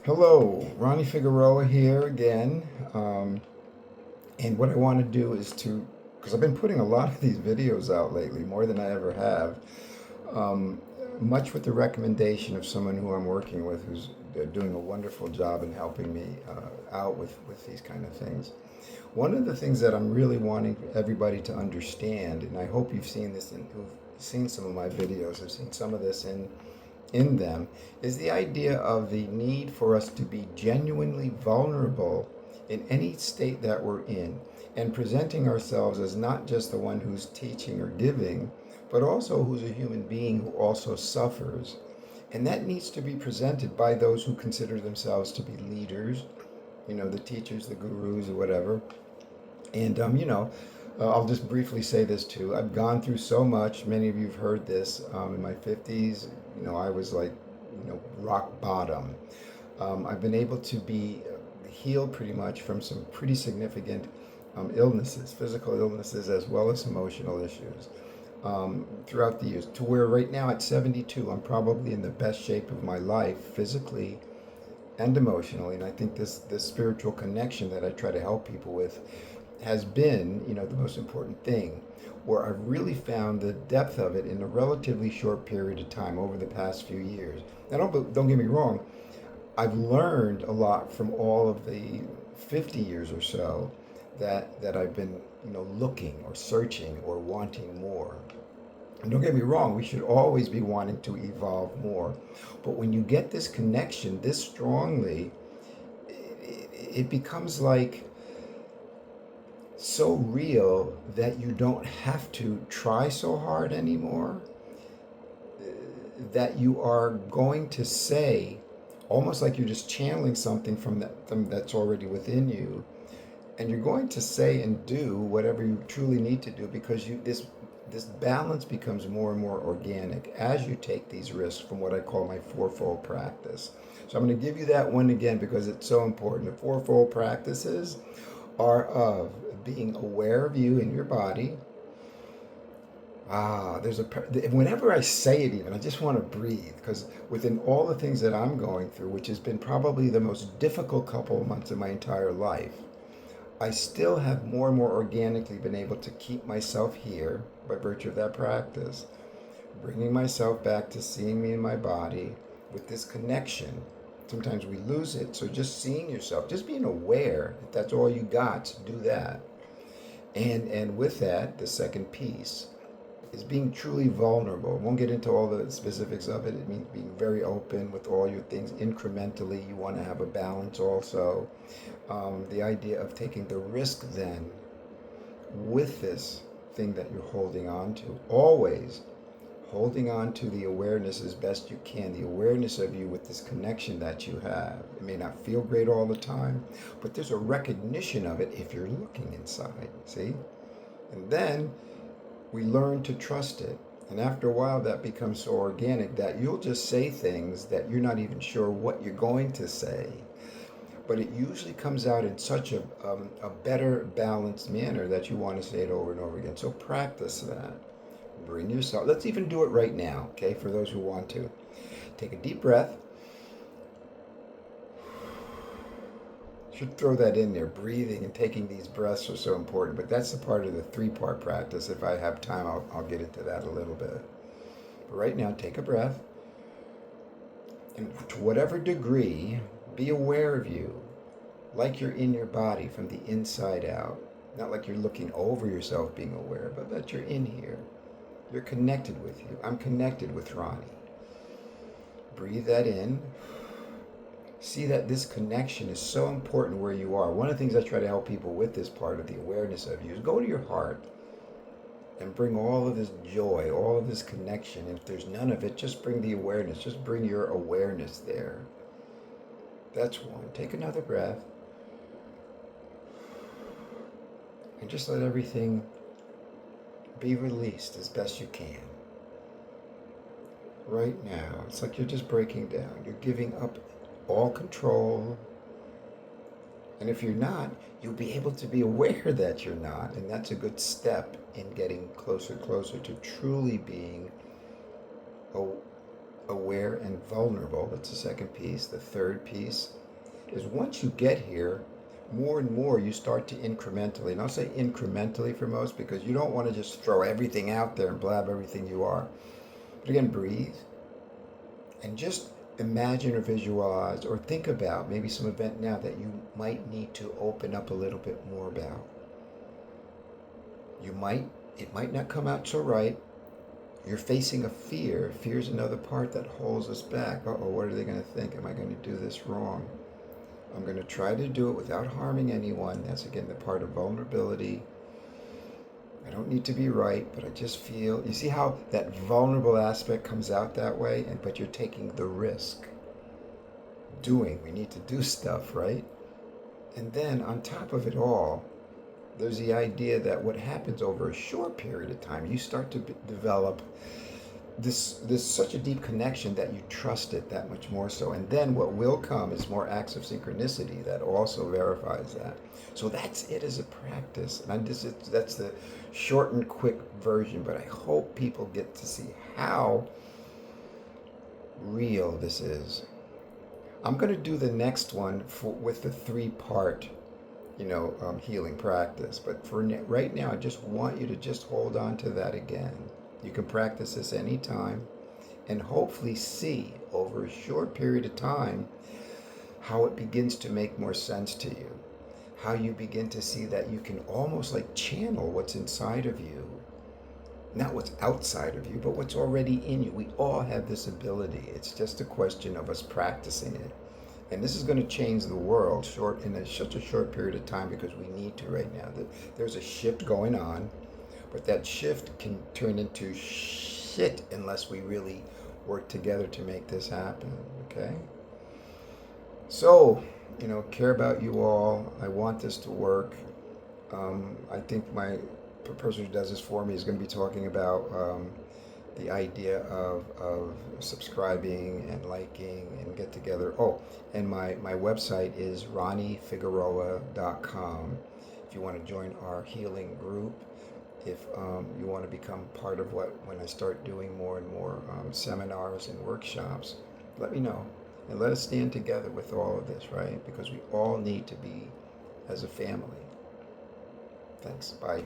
Hello, Ronnie Figaro here again. And what I want to do is because I've been putting a lot of these videos out lately, more than I ever have, um, much with the recommendation of someone who I'm working with who's doing a wonderful job in helping me out with these kind of things. One of the things that I'm really wanting everybody to understand, and I hope you've seen this and who've seen some of my videos, have seen some of this in them, is the idea of the need for us to be genuinely vulnerable in any state that we're in, and presenting ourselves as not just the one who's teaching or giving, but also who's a human being who also suffers. And that needs to be presented by those who consider themselves to be leaders, the teachers, the gurus, or whatever. And, I'll just briefly say this too. I've gone through so much. Many of you have heard this. In my 50s, I was like, rock bottom. I've been able to be healed pretty much from some pretty significant illnesses, physical illnesses, as well as emotional issues throughout the years. To where right now at 72, I'm probably in the best shape of my life, physically and emotionally. And I think this spiritual connection that I try to help people with has been, the most important thing, where I've really found the depth of it in a relatively short period of time over the past few years. Now, don't get me wrong, I've learned a lot from all of the 50 years or so that I've been, looking or searching or wanting more. And don't get me wrong, we should always be wanting to evolve more. But when you get this connection this strongly, it becomes like so real that you don't have to try so hard anymore. That you are going to say, almost like you're just channeling something from that's already within you, and you're going to say and do whatever you truly need to do because this balance becomes more and more organic as you take these risks from what I call my fourfold practice. So I'm going to give you that one again because it's so important. The fourfold practices are of being aware of you and your body. Whenever I say it, even I just want to breathe because within all the things that I'm going through, which has been probably the most difficult couple of months of my entire life, I still have more and more organically been able to keep myself here by virtue of that practice, bringing myself back to seeing me in my body with this connection. Sometimes we lose it, so just seeing yourself, just being aware that that's all you got, do that. And with that, the second piece is being truly vulnerable. I won't get into all the specifics of it. It means being very open with all your things incrementally. You want to have a balance also. The idea of taking the risk then with this thing that you're holding on to, always holding on to the awareness as best you can, the awareness of you with this connection that you have. It may not feel great all the time, but there's a recognition of it if you're looking inside, see? And then we learn to trust it. And after a while, that becomes so organic that you'll just say things that you're not even sure what you're going to say. But it usually comes out in such a better balanced manner that you want to say it over and over again. So practice that. Bring yourself, let's even do it right now, okay, for those who want to. Take a deep breath. Should throw that in there. Breathing and taking these breaths are so important, but that's a part of the three-part practice. If I have time, I'll get into that a little bit. But right now, take a breath. And to whatever degree, be aware of you, like you're in your body from the inside out. Not like you're looking over yourself being aware, but that you're in here. You're connected with you. I'm connected with Ronnie. Breathe that in. See that this connection is so important where you are. One of the things I try to help people with this part of the awareness of you is go to your heart and bring all of this joy, all of this connection. And if there's none of it, just bring the awareness. Just bring your awareness there. That's one. Take another breath. And just let everything be released as best you can. Right now, it's like you're just breaking down. You're giving up all control. And if you're not, you'll be able to be aware that you're not. And that's a good step in getting closer to truly being aware and vulnerable. That's the second piece. The third piece is once you get here, more and more you start to incrementally, and I'll say incrementally for most because you don't want to just throw everything out there and blab everything you are. But again, breathe and just imagine or visualize or think about maybe some event now that you might need to open up a little bit more about. It might not come out so right. You're facing a fear. Fear is another part that holds us back. Uh-oh, what are they going to think? Am I going to do this wrong? I'm going to try to do it without harming anyone. That's again the part of vulnerability. I don't need to be right, but I just feel, you see how that vulnerable aspect comes out that way, but you're taking the risk. We need to do stuff, right? And then on top of it all, there's the idea that what happens over a short period of time, you start to develop this such a deep connection that you trust it that much more so. And then what will come is more acts of synchronicity that also verifies that. So that's it as a practice. And that's the short and quick version, but I hope people get to see how real this is. I'm going to do the next one with the 3-part healing practice. But for right now, I just want you to just hold on to that again. You can practice this anytime and hopefully see over a short period of time how it begins to make more sense to you. How you begin to see that you can almost like channel what's inside of you. Not what's outside of you, but what's already in you. We all have this ability. It's just a question of us practicing it. And this is going to change the world in such a short period of time because we need to right now. There's a shift going on, but that shift can turn into shit unless we really work together to make this happen, okay? So, care about you all. I want this to work. I think the person who does this for me is going to be talking about the idea of subscribing and liking and get together. Oh, and my website is ronniefigaro.com. If you want to join our healing group, if you want to become part of when I start doing more and more seminars and workshops, let me know. And let us stand together with all of this, right? Because we all need to be as a family. Thanks. Bye.